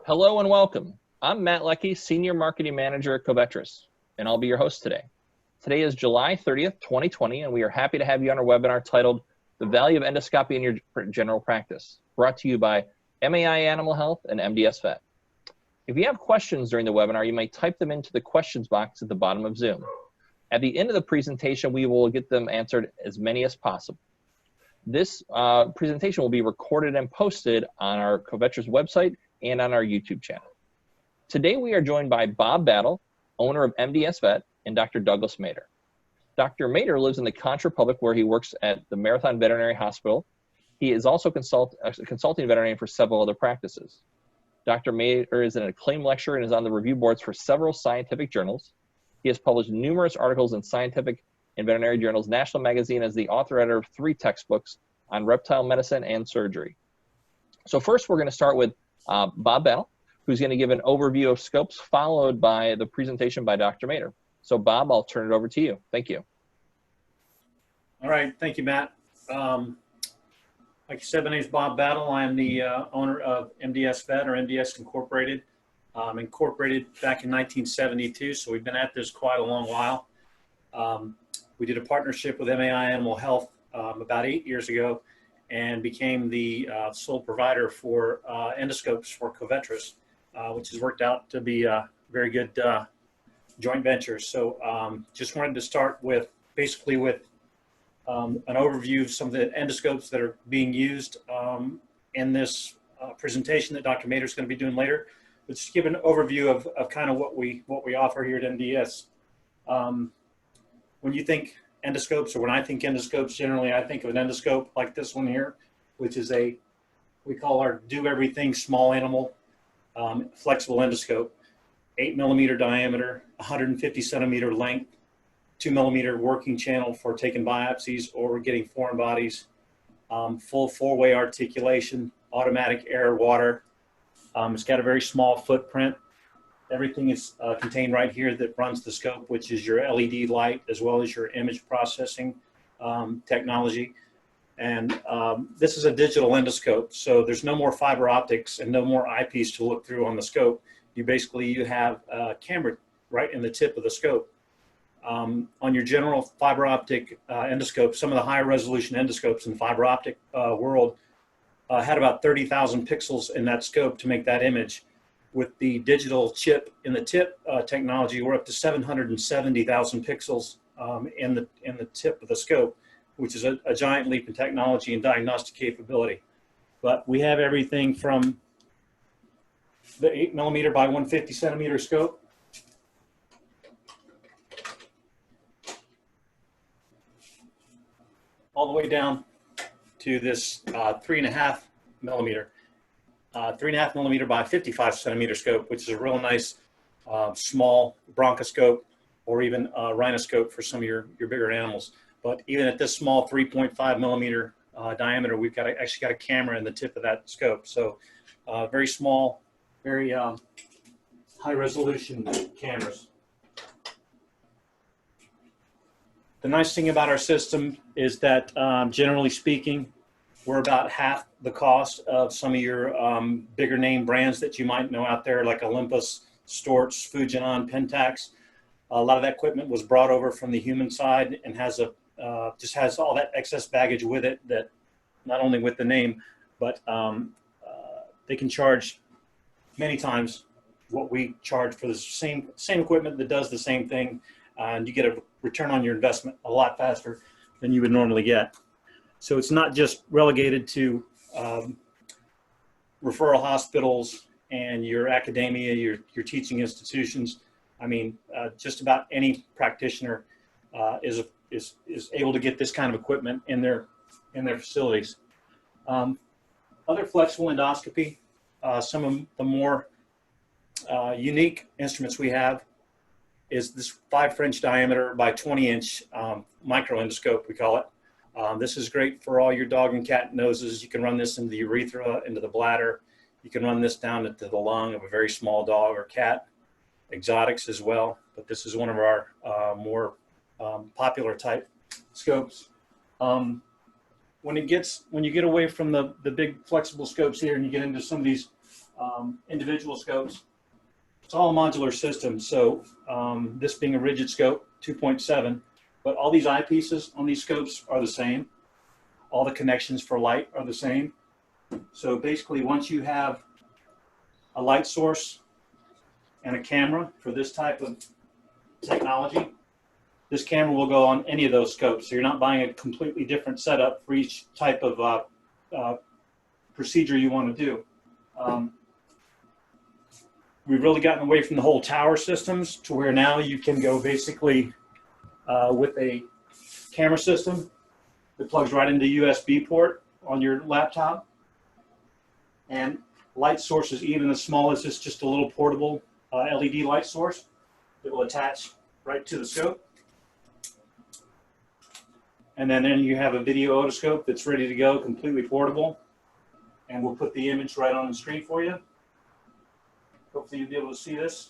Hello and welcome. I'm Matt Leckie, Senior Marketing Manager at Covetrus, and I'll be your host today. Today is July 30th, 2020, and we are happy to have you on our webinar titled The Value of Endoscopy in Your General Practice, brought to you by MAI Animal Health and MDS Vet. If you have questions during the webinar, you may type them into the questions box at the bottom of Zoom. At the end of the presentation, we will get them answered as many as possible. This presentation will be recorded and posted on our Covetrus website and on our YouTube channel. Today we are joined by Bob Battle, owner of MDS Vet, and Dr. Douglas Mader. Dr. Mader lives in the Conch Republic where he works at the Marathon Veterinary Hospital. He is also a consulting veterinarian for several other practices. Dr. Mader is an acclaimed lecturer and is on the review boards for several scientific journals. He has published numerous articles in scientific and veterinary journals, National Magazine, as the author-editor of 3 textbooks on reptile medicine and surgery. So first we're going to start with Bob Battle, who's going to give an overview of scopes, followed by the presentation by Dr. Mader. So Bob, I'll turn it over to you. Thank you. All right, thank you, Matt. Like you said, my name is Bob Battle. I am the owner of MDS Vet, or MDS Incorporated. Incorporated back in 1972, so we've been at this quite a long while. We did a partnership with MAI Animal Health about 8 years ago and became the sole provider for endoscopes for Covetrus, which has worked out to be a very good joint venture. So just wanted to start with basically with an overview of some of the endoscopes that are being used in this presentation that Dr. Mader is going to be doing later. But just give an overview of kind of what we offer here at MDS. When you think endoscopes, or when I think endoscopes, generally I think of an endoscope like this one here, which is we call our do everything small animal flexible endoscope, 8 millimeter diameter, 150 centimeter length, 2 millimeter working channel for taking biopsies or getting foreign bodies, full 4-way articulation, automatic air, water. It's got a very small footprint. Everything is contained right here that runs the scope, which is your LED light as well as your image processing technology. And this is a digital endoscope, so there's no more fiber optics and no more eyepiece to look through on the scope. You have a camera right in the tip of the scope. On your general fiber optic endoscope, some of the higher resolution endoscopes in the fiber optic world had about 30,000 pixels in that scope to make that image. With the digital chip in the tip technology, we're up to 770,000 pixels in the tip of the scope, which is a giant leap in technology and diagnostic capability. But we have everything from the 8 millimeter by 150 centimeter scope all the way down to this 3.5 millimeter. 3.5 millimeter by 55 centimeter scope, which is a real nice small bronchoscope or even rhinoscope for some of your bigger animals. But even at this small 3.5 millimeter diameter, we've actually got a camera in the tip of that scope. So very small, very high resolution cameras. The nice thing about our system is that generally speaking, we're about half the cost of some of your bigger name brands that you might know out there, like Olympus, Storz, Fujinon, Pentax. A lot of that equipment was brought over from the human side and has just has all that excess baggage with it, that not only with the name, but they can charge many times what we charge for the same equipment that does the same thing, and you get a return on your investment a lot faster than you would normally get. So it's not just relegated to referral hospitals and your academia, your teaching institutions. I mean, just about any practitioner is able to get this kind of equipment in their facilities. Other flexible endoscopy, some of the more unique instruments we have is this 5 French diameter by 20 inch micro endoscope, we call it. This is great for all your dog and cat noses. You can run this into the urethra, into the bladder. You can run this down into the lung of a very small dog or cat, exotics as well. But this is one of our more popular type scopes. When you get away from the big flexible scopes here and you get into some of these individual scopes. It's all a modular system. So this being a rigid scope, 2.7, but all these eyepieces on these scopes are the same. All the connections for light are the same. So basically, once you have a light source and a camera for this type of technology, this camera will go on any of those scopes. So you're not buying a completely different setup for each type of procedure you want to do. We've really gotten away from the whole tower systems to where now you can go basically with a camera system that plugs right into the USB port on your laptop. And light sources, even as small as this, just a little portable LED light source that will attach right to the scope. And then you have a video otoscope that's ready to go, completely portable. And we'll put the image right on the screen for you. Hopefully you'll be able to see this.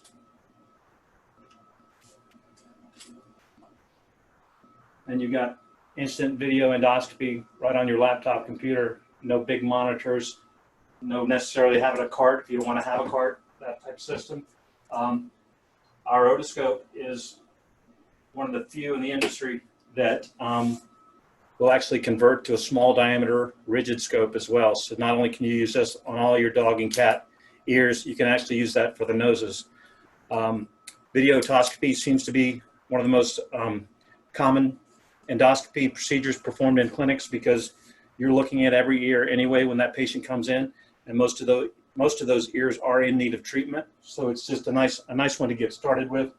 And you've got instant video endoscopy right on your laptop computer. No big monitors, no necessarily having a cart if you don't want to have a cart, that type of system. Our otoscope is one of the few in the industry that will actually convert to a small diameter rigid scope as well. So not only can you use this on all your dog and cat ears, you can actually use that for the noses. Videotoscopy seems to be one of the most common endoscopy procedures performed in clinics because you're looking at every ear anyway when that patient comes in, and most of those ears are in need of treatment. So it's just a nice one to get started with.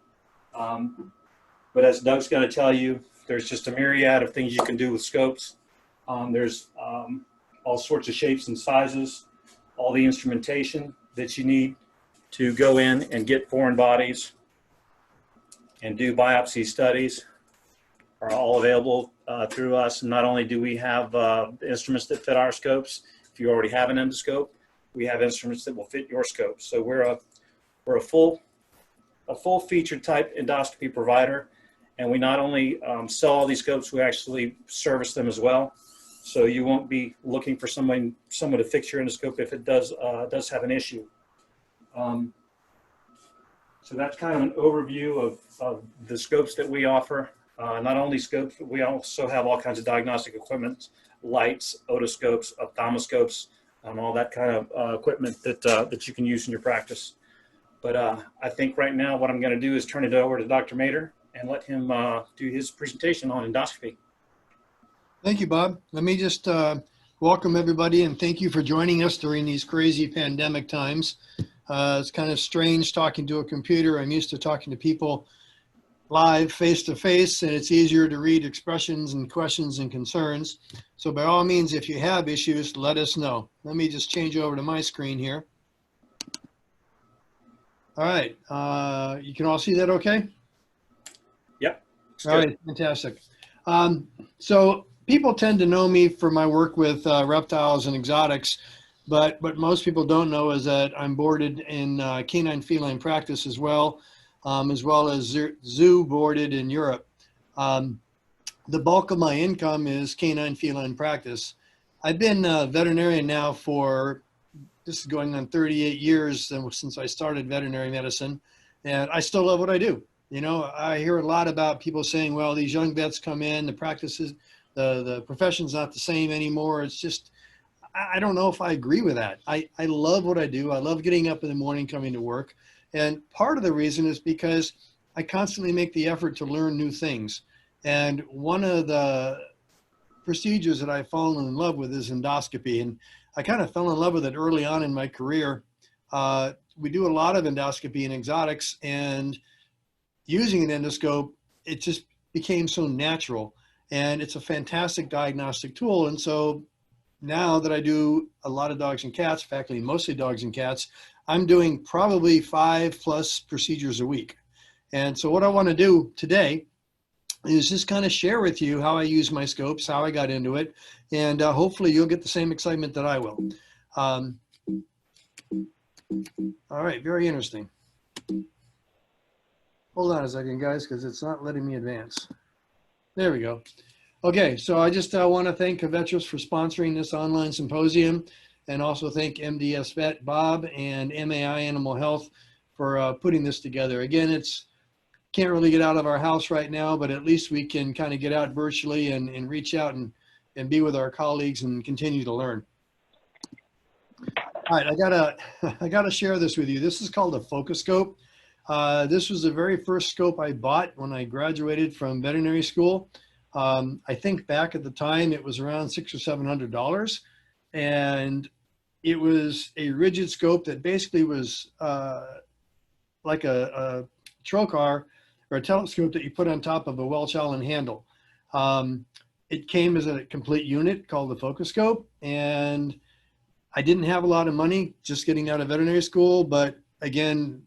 But as Doug's going to tell you, there's just a myriad of things you can do with scopes. There's all sorts of shapes and sizes, all the instrumentation that you need to go in and get foreign bodies and do biopsy studies are all available through us. And not only do we have instruments that fit our scopes, if you already have an endoscope, we have instruments that will fit your scope. So we're a full featured type endoscopy provider. And we not only sell all these scopes, we actually service them as well. So you won't be looking for someone to fix your endoscope if it does have an issue. So that's kind of an overview of the scopes that we offer. Not only scopes, but we also have all kinds of diagnostic equipment, lights, otoscopes, ophthalmoscopes, all that kind of equipment that you can use in your practice. But I think right now what I'm going to do is turn it over to Dr. Mader and let him do his presentation on endoscopy. Thank you, Bob. Let me just welcome everybody and thank you for joining us during these crazy pandemic times. It's kind of strange talking to a computer. I'm used to talking to people live, face-to-face, and it's easier to read expressions and questions and concerns. So by all means, if you have issues, let us know. Let me just change over to my screen here. All right, you can all see that okay? Yep. All right, fantastic. So people tend to know me for my work with reptiles and exotics, but what most people don't know is that I'm boarded in canine feline practice as well as zoo boarded in Europe. The bulk of my income is canine feline practice. I've been a veterinarian now for, this is going on 38 years since I started veterinary medicine, and I still love what I do. You know, I hear a lot about people saying, well, these young vets come in, the practices, the profession's not the same anymore. It's just, I don't know if I agree with that. I love what I do. I love getting up in the morning, coming to work. And part of the reason is because I constantly make the effort to learn new things. And one of the procedures that I've fallen in love with is endoscopy. And I kind of fell in love with it early on in my career. We do a lot of endoscopy in exotics, and using an endoscope, it just became so natural. And it's a fantastic diagnostic tool. And so now that I do a lot of dogs and cats, faculty mostly dogs and cats, I'm doing probably 5+ procedures a week. And so what I want to do today is just kind of share with you how I use my scopes, how I got into it, and hopefully you'll get the same excitement that I will. All right, very interesting. Hold on a second, guys, because it's not letting me advance. There we go. Okay, so I just want to thank Covetrus for sponsoring this online symposium. and also thank MDS Vet Bob and MAI Animal Health for putting this together. Again, it's can't really get out of our house right now, but at least we can kind of get out virtually and reach out and be with our colleagues and continue to learn. All right, I gotta share this with you. This is called a Focuscope. This was the very first scope I bought when I graduated from veterinary school. I think back at the time it was around $600 or $700, and it was a rigid scope that basically was like a trocar or a telescope that you put on top of a Welch Allen handle. It came as a complete unit called the Focuscope, and I didn't have a lot of money just getting out of veterinary school, but again,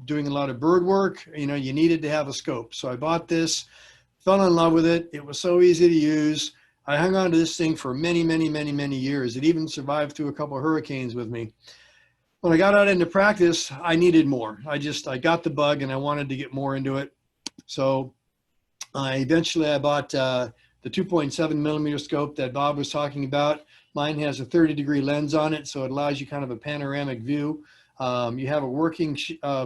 doing a lot of bird work, you know, you needed to have a scope. So I bought this, fell in love with it. It was so easy to use. I hung on to this thing for many, many, many, many years. It even survived through a couple of hurricanes with me. When I got out into practice, I needed more. I got the bug and I wanted to get more into it. So eventually I bought the 2.7 millimeter scope that Bob was talking about. Mine has a 30-degree lens on it, so it allows you kind of a panoramic view. You have a working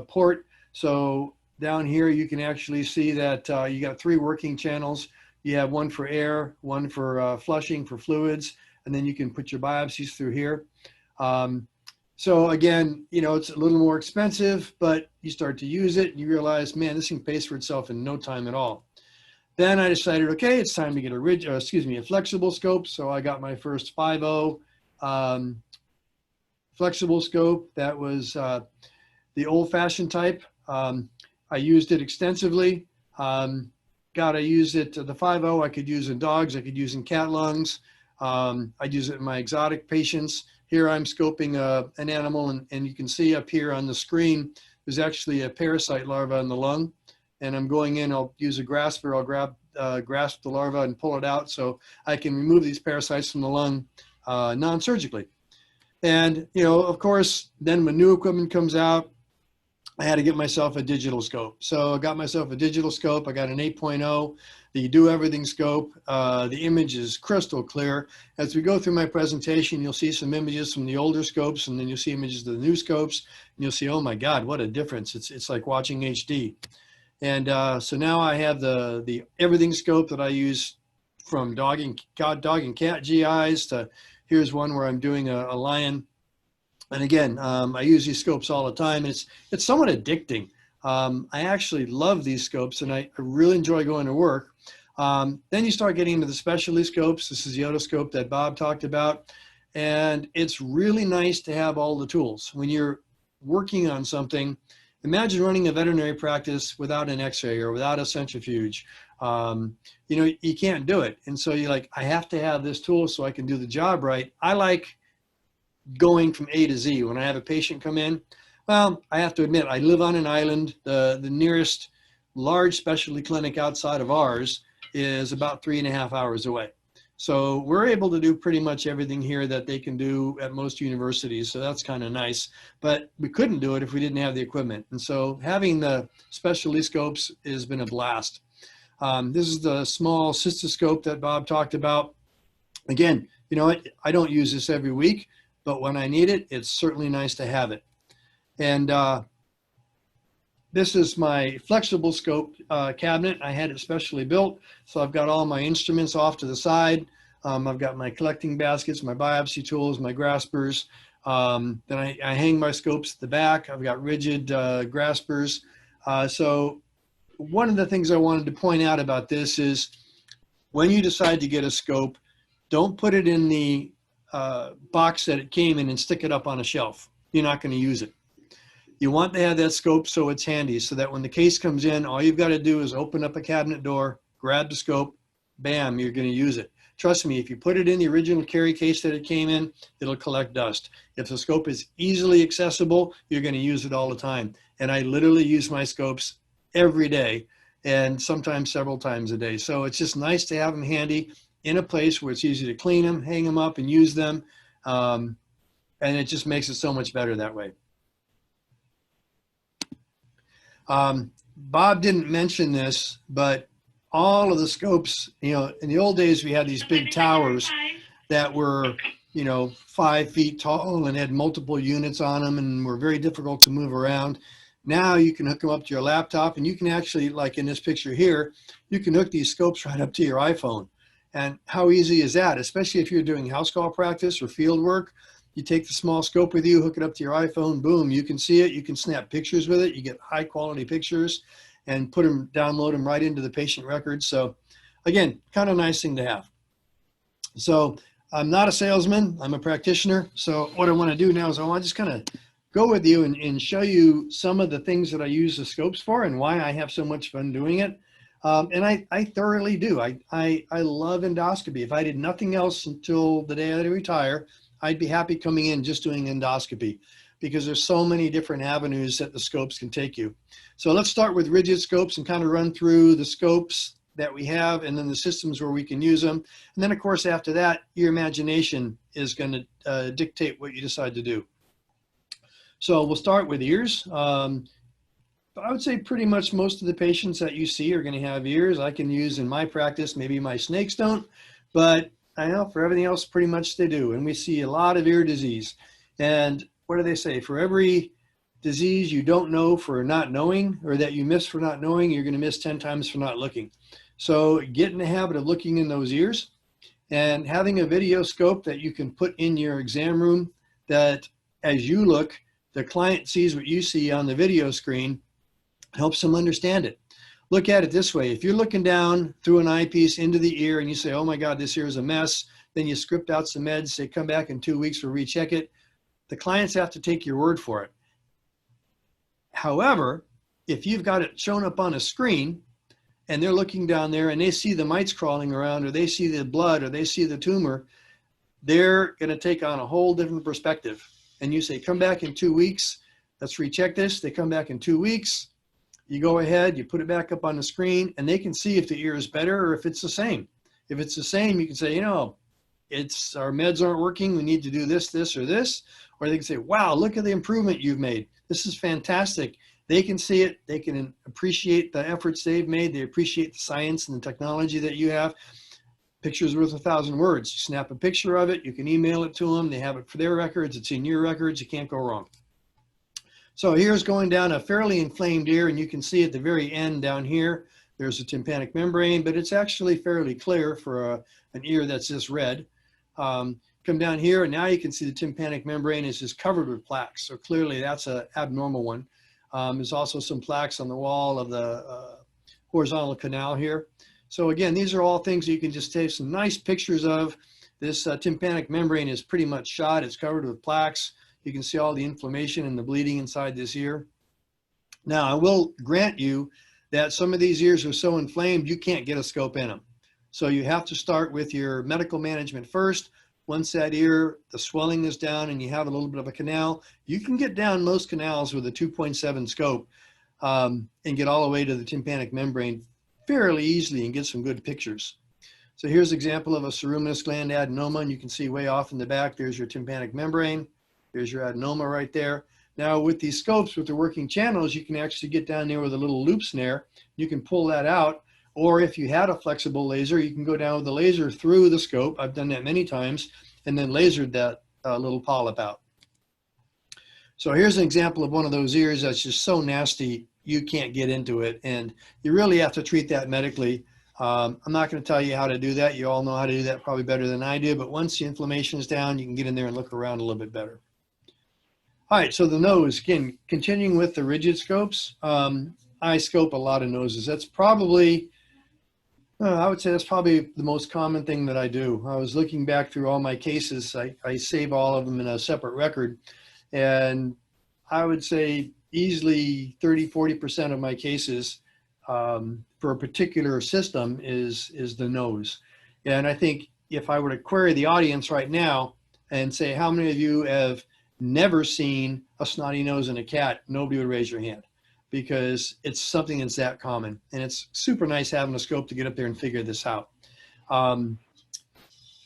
port. So down here, you can actually see that you got 3 working channels. You have one for air, one for flushing for fluids, and then you can put your biopsies through here. So again, you know, it's a little more expensive, but you start to use it and you realize, man, this thing pays for itself in no time at all. Then I decided, okay, it's time to get a flexible scope. So I got my first 5.0 flexible scope. That was the old-fashioned type. I used it extensively. I used it, the 5.0 I could use in dogs, I could use in cat lungs. I'd use it in my exotic patients. Here I'm scoping an animal, and you can see up here on the screen, there's actually a parasite larva in the lung. And I'm going in, I'll use a grasper, I'll grasp the larva and pull it out so I can remove these parasites from the lung non-surgically. And, you know, of course, then when new equipment comes out, I had to get myself a digital scope. So I got myself a digital scope. I got an 8.0, the Do Everything scope. The image is crystal clear. As we go through my presentation, you'll see some images from the older scopes, and then you'll see images of the new scopes, and you'll see, oh my God, what a difference. It's like watching HD. And so now I have the everything scope that I use, from dog and cat GIs to here's one where I'm doing a lion. And again, I use these scopes all the time. And it's somewhat addicting. I actually love these scopes, and I really enjoy going to work. Then you start getting into the specialty scopes. This is the otoscope that Bob talked about. And it's really nice to have all the tools. When you're working on something, imagine running a veterinary practice without an x-ray or without a centrifuge. You know, you can't do it. And so you're like, I have to have this tool so I can do the job right. I like going from A to Z. When I have a patient come in, well, I have to admit, I live on an island. The nearest large specialty clinic outside of ours is about 3.5 hours away. So we're able to do pretty much everything here that they can do at most universities. So that's kind of nice, but we couldn't do it if we didn't have the equipment. And so having the specialty scopes has been a blast. This is the small cystoscope that Bob talked about. Again, you know, I don't use this every week, but when I need it, it's certainly nice to have it. And this is my flexible scope cabinet. I had it specially built. So I've got all my instruments off to the side. I've got my collecting baskets, my biopsy tools, my graspers. Then I hang my scopes at the back. I've got rigid graspers. So one of the things I wanted to point out about this is when you decide to get a scope, don't put it in the box that it came in and stick it up on a shelf. You're not going to use it. You want to have that scope so it's handy, so that when the case comes in, all you've got to do is open up a cabinet door, grab the scope, bam, you're going to use it. Trust me, if you put it in the original carry case that it came in, it'll collect dust. If the scope is easily accessible, you're going to use it all the time. And I literally use my scopes every day, and sometimes several times a day. So it's just nice to have them handy in a place where it's easy to clean them, hang them up, and use them. And it just makes it so much better that way. Bob didn't mention this, but all of the scopes, you know, in the old days, we had these big towers that were you know, 5 feet tall and had multiple units on them and were very difficult to move around. Now you can hook them up to your laptop, and you can actually, like in this picture here, you can hook these scopes right up to your iPhone. And how easy is that? Especially if you're doing house call practice or field work, you take the small scope with you, hook it up to your iPhone, boom, you can see it. You can snap pictures with it. You get high quality pictures and put them, download them right into the patient records. So again, kind of nice thing to have. So I'm not a salesman, I'm a practitioner. So what I want to do now is I want to just kind of go with you and show you some of the things that I use the scopes for and why I have so much fun doing it. And I thoroughly do. I love endoscopy. If I did nothing else until the day I retire, I'd be happy coming in just doing endoscopy, because there's so many different avenues that the scopes can take you. So let's start with rigid scopes and kind of run through the scopes that we have and then the systems where we can use them. And then of course, after that, your imagination is going to dictate what you decide to do. So we'll start with ears. I would say pretty much most of the patients that you see are going to have ears. I can use in my practice, maybe my snakes don't, but I know for everything else, pretty much they do. And we see a lot of ear disease. And what do they say? For every disease you don't know for not knowing, or that you miss for not knowing, you're going to miss 10 times for not looking. So get in the habit of looking in those ears and having a video scope that you can put in your exam room, that as you look, the client sees what you see on the video screen, helps them understand it. Look at it this way. If you're looking down through an eyepiece into the ear and you say, oh my God, this ear is a mess, then you script out some meds, say come back in 2 weeks for recheck it. The clients have to take your word for it. However, if you've got it shown up on a screen and they're looking down there and they see the mites crawling around, or they see the blood, or they see the tumor, they're going to take on a whole different perspective. And you say, come back in 2 weeks, let's recheck this. They come back in 2 weeks. You go ahead, you put it back up on the screen, and they can see if the ear is better or if it's the same. If it's the same, you can say, you know, our meds aren't working, we need to do this, this, or this. Or they can say, wow, look at the improvement you've made. This is fantastic. They can see it, they can appreciate the efforts they've made, they appreciate the science and the technology that you have. Picture's worth 1,000 words. You snap a picture of it, you can email it to them, they have it for their records, it's in your records, you can't go wrong. So here's going down a fairly inflamed ear, and you can see at the very end down here, there's a tympanic membrane, but it's actually fairly clear for an ear that's this red. Come down here, and now you can see the tympanic membrane is just covered with plaques. So clearly that's an abnormal one. There's also some plaques on the wall of the horizontal canal here. So again, these are all things that you can just take some nice pictures of. This tympanic membrane is pretty much shot. It's covered with plaques. You can see all the inflammation and the bleeding inside this ear. Now, I will grant you that some of these ears are so inflamed, you can't get a scope in them. So you have to start with your medical management first. Once that ear, the swelling is down and you have a little bit of a canal, you can get down most canals with a 2.7 scope and get all the way to the tympanic membrane fairly easily and get some good pictures. So here's an example of a ceruminous gland adenoma, and you can see way off in the back, there's your tympanic membrane. There's your adenoma right there. Now with these scopes, with the working channels, you can actually get down there with a little loop snare. You can pull that out, or if you had a flexible laser, you can go down with the laser through the scope. I've done that many times, and then lasered that little polyp out. So here's an example of one of those ears that's just so nasty, you can't get into it, and you really have to treat that medically. I'm not going to tell you how to do that. You all know how to do that probably better than I do, but once the inflammation is down, you can get in there and look around a little bit better. All right, so the nose, again, continuing with the rigid scopes, I scope a lot of noses. That's probably, I would say that's probably the most common thing that I do. I was looking back through all my cases. I save all of them in a separate record, and I would say easily 30–40% of my cases for a particular system is the nose. And I think if I were to query the audience right now and say, how many of you have never seen a snotty nose in a cat, nobody would raise your hand, because it's something that's that common. And it's super nice having a scope to get up there and figure this out.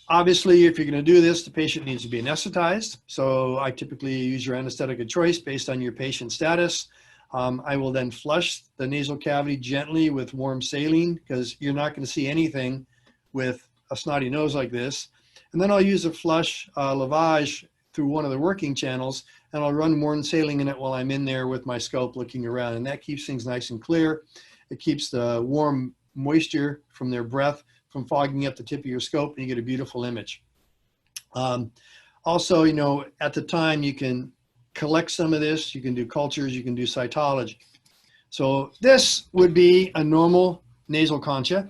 Obviously, if you're going to do this, the patient needs to be anesthetized. So I typically use your anesthetic of choice based on your patient status. I will then flush the nasal cavity gently with warm saline, because you're not going to see anything with a snotty nose like this. And then I'll use a flush lavage through one of the working channels, and I'll run warm saline in it while I'm in there with my scope looking around. And that keeps things nice and clear. It keeps the warm moisture from their breath from fogging up the tip of your scope, and you get a beautiful image. Also, you know, at the time you can collect some of this, you can do cultures, you can do cytology. So this would be a normal nasal concha.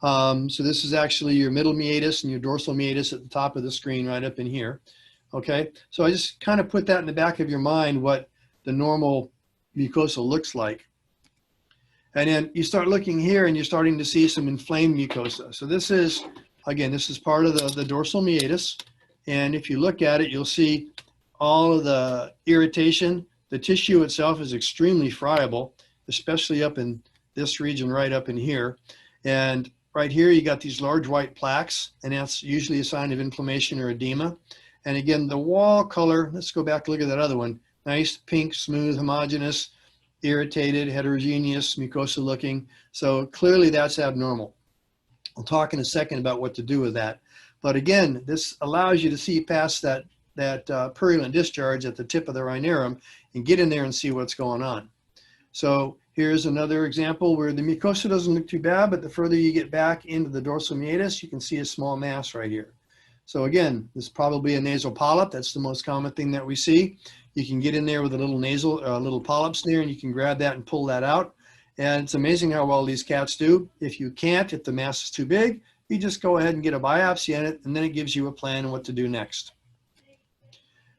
So this is actually your middle meatus and your dorsal meatus at the top of the screen right up in here. Okay, so I just kind of put that in the back of your mind what the normal mucosa looks like. And then you start looking here and you're starting to see some inflamed mucosa. So this is, again, this is part of the dorsal meatus. And if you look at it, you'll see all of the irritation. The tissue itself is extremely friable, especially up in this region right up in here. And right here, you got these large white plaques, and that's usually a sign of inflammation or edema. And again, the wall color, let's go back, look at that other one. Nice, pink, smooth, homogeneous, irritated, heterogeneous, mucosa looking. So clearly that's abnormal. I'll talk in a second about what to do with that. But again, this allows you to see past that purulent discharge at the tip of the rhinarum and get in there and see what's going on. So here's another example where the mucosa doesn't look too bad, but the further you get back into the dorsal meatus, you can see a small mass right here. So again, this is probably a nasal polyp. That's the most common thing that we see. You can get in there with a little little polyps there, and you can grab that and pull that out. And it's amazing how well these cats do. If you can't, if the mass is too big, you just go ahead and get a biopsy in it, and then it gives you a plan on what to do next.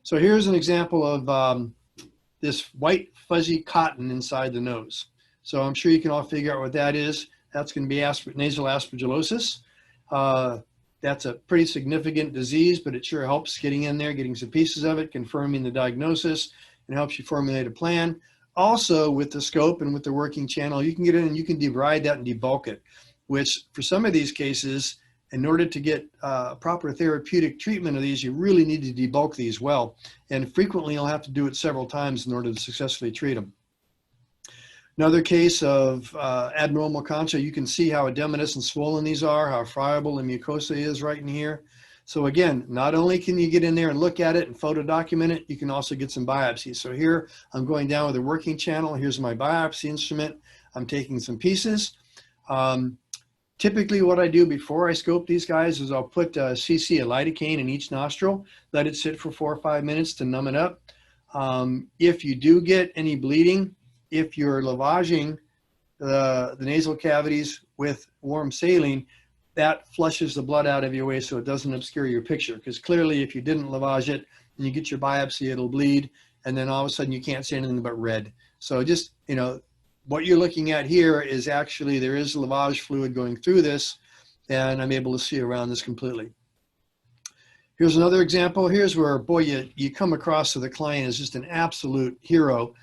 So here's an example of this white fuzzy cotton inside the nose. So I'm sure you can all figure out what that is. That's going to be nasal aspergillosis. That's a pretty significant disease, but it sure helps getting in there, getting some pieces of it, confirming the diagnosis, and helps you formulate a plan. Also, with the scope and with the working channel, you can get in and you can debride that and debulk it, which for some of these cases, in order to get proper therapeutic treatment of these, you really need to debulk these well. And frequently, you'll have to do it several times in order to successfully treat them. Another case of abnormal concha, you can see how edematous and swollen these are, how friable the mucosa is right in here. So again, not only can you get in there and look at it and photo document it, you can also get some biopsies. So here, I'm going down with a working channel. Here's my biopsy instrument. I'm taking some pieces. Typically what I do before I scope these guys is I'll put cc of lidocaine in each nostril, let it sit for 4 or 5 minutes to numb it up. If you do get any bleeding, if you're lavaging the nasal cavities with warm saline, that flushes the blood out of your way so it doesn't obscure your picture. Because clearly if you didn't lavage it and you get your biopsy, it'll bleed, and then all of a sudden you can't see anything but red. So just, you know, what you're looking at here is actually there is lavage fluid going through this, and I'm able to see around this completely. Here's another example. Here's where, boy, you come across to the client as just an absolute hero.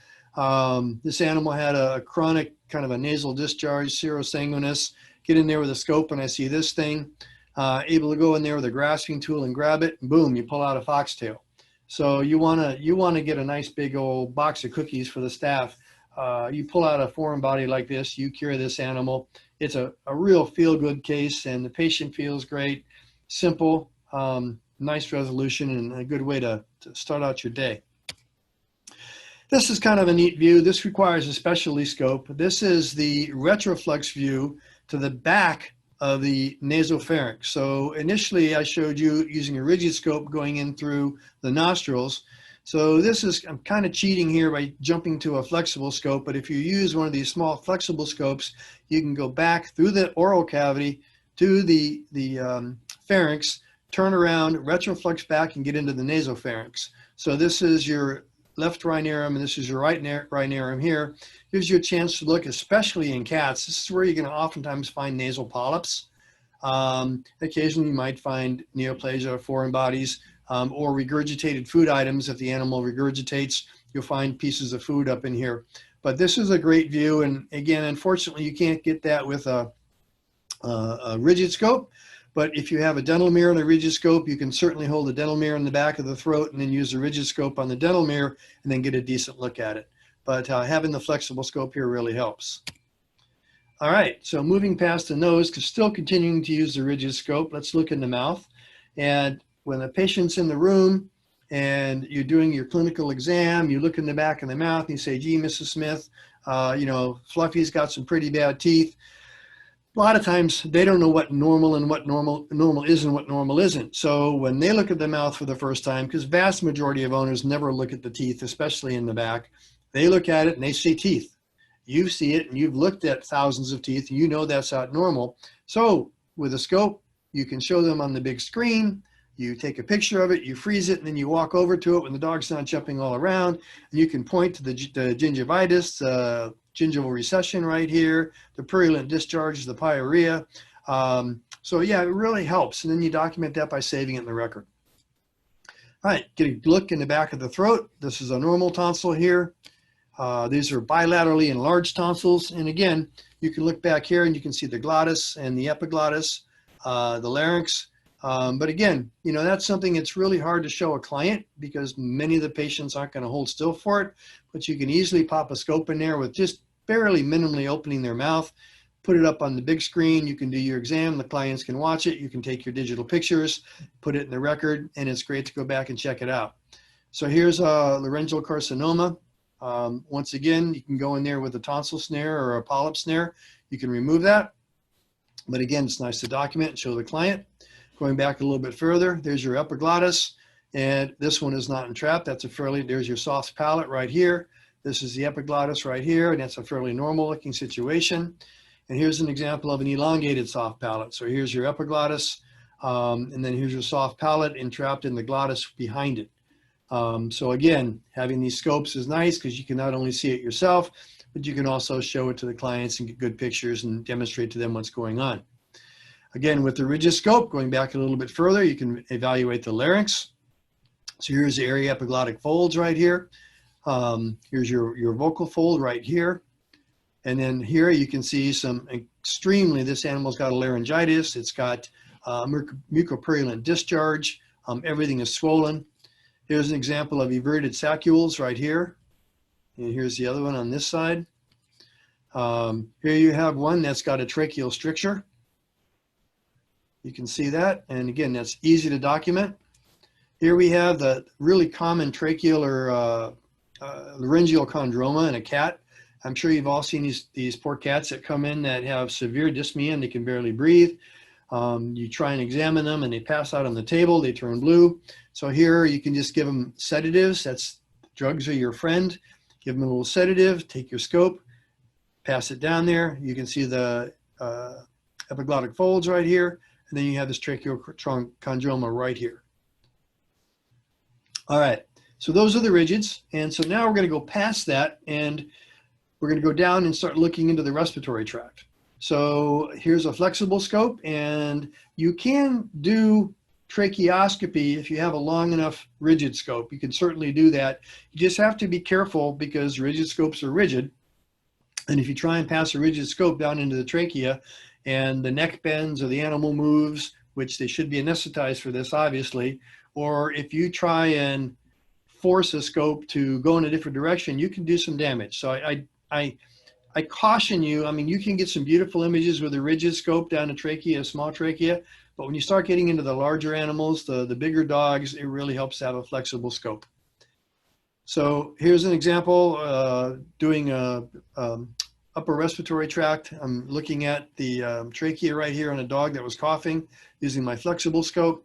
This animal had a chronic kind of a nasal discharge, serosanguinous. Get in there with a scope and I see this thing, able to go in there with a grasping tool and grab it, and boom, you pull out a foxtail. So you wanna get a nice big old box of cookies for the staff. You pull out a foreign body like this, you cure this animal. It's a real feel-good case, and the patient feels great, simple, nice resolution, and a good way to start out your day. This is kind of a neat view. This requires a specialty scope. This is the Retroflex view to the back of the nasopharynx. So initially I showed you using a rigid scope going in through the nostrils. So this is, I'm kind of cheating here by jumping to a flexible scope, but if you use one of these small flexible scopes, you can go back through the oral cavity to the pharynx, turn around, retroflex back, and get into the nasopharynx. So this is your left rhinarum, and this is your right rhinarum here. Gives you a chance to look, especially in cats. This is where you're going to oftentimes find nasal polyps. Occasionally you might find neoplasia, foreign bodies, or regurgitated food items. If the animal regurgitates, you'll find pieces of food up in here. But this is a great view, and again, unfortunately, you can't get that with a rigid scope. But if you have a dental mirror and a rigid scope, you can certainly hold the dental mirror in the back of the throat and then use the rigid scope on the dental mirror and then get a decent look at it. But having the flexible scope here really helps. All right, so moving past the nose, still continuing to use the rigid scope, let's look in the mouth. And when the patient's in the room and you're doing your clinical exam, you look in the back of the mouth and you say, gee, Mrs. Smith, you know, Fluffy's got some pretty bad teeth. A lot of times they don't know what normal and what normal is and what normal isn't. So when they look at the mouth for the first time, because vast majority of owners never look at the teeth, especially in the back, they look at it and they see teeth. You see it and you've looked at thousands of teeth and you know that's not normal. So with a scope, you can show them on the big screen, you take a picture of it, you freeze it, and then you walk over to it when the dog's not jumping all around, and you can point to the gingivitis, gingival recession right here, the purulent discharge, the pyorrhea. So yeah, it really helps. And then you document that by saving it in the record. All right, get a look in the back of the throat. This is a normal tonsil here. These are bilaterally enlarged tonsils. And again, you can look back here and you can see the glottis and the epiglottis, the larynx. But again, you know, that's something that's really hard to show a client because many of the patients aren't going to hold still for it, but you can easily pop a scope in there with just barely minimally opening their mouth, put it up on the big screen. You can do your exam. The clients can watch it. You can take your digital pictures, put it in the record, and it's great to go back and check it out. So here's a laryngeal carcinoma. Once again, you can go in there with a tonsil snare or a polyp snare. You can remove that. But again, it's nice to document and show the client. Going back a little bit further, there's your epiglottis, and this one is not entrapped. That's a fairly, there's your soft palate right here. This is the epiglottis right here, and that's a fairly normal looking situation. And here's an example of an elongated soft palate. So here's your epiglottis, and then here's your soft palate entrapped in the glottis behind it. So again, having these scopes is nice because you can not only see it yourself, but you can also show it to the clients and get good pictures and demonstrate to them what's going on. Again, with the rigid scope, going back a little bit further, you can evaluate the larynx. So here's the area epiglottic folds right here. Here's your vocal fold right here. And then here you can see some extremely, this animal's got a laryngitis. It's got mucopurulent discharge. Everything is swollen. Here's an example of everted saccules right here. And here's the other one on this side. Here you have one that's got a tracheal stricture. You can see that, and again, that's easy to document. Here we have the really common tracheal or laryngeal chondroma in a cat. I'm sure you've all seen these poor cats that come in that have severe dyspnea and they can barely breathe. You try and examine them and they pass out on the table, they turn blue. So here you can just give them sedatives. That's drugs are your friend. Give them a little sedative, take your scope, pass it down there. You can see the epiglottic folds right here. And then you have this tracheal chondroma right here. All right, so those are the rigids. And so now we're going to go past that and we're going to go down and start looking into the respiratory tract. So here's a flexible scope, and you can do tracheoscopy if you have a long enough rigid scope. You can certainly do that. You just have to be careful because rigid scopes are rigid. And if you try and pass a rigid scope down into the trachea, and the neck bends or the animal moves, which they should be anesthetized for this, obviously, or if you try and force a scope to go in a different direction, you can do some damage. So I caution you. I mean, you can get some beautiful images with a rigid scope down a trachea, a small trachea, but when you start getting into the larger animals, the bigger dogs, it really helps to have a flexible scope. So here's an example doing a upper respiratory tract. I'm looking at the trachea right here on a dog that was coughing using my flexible scope.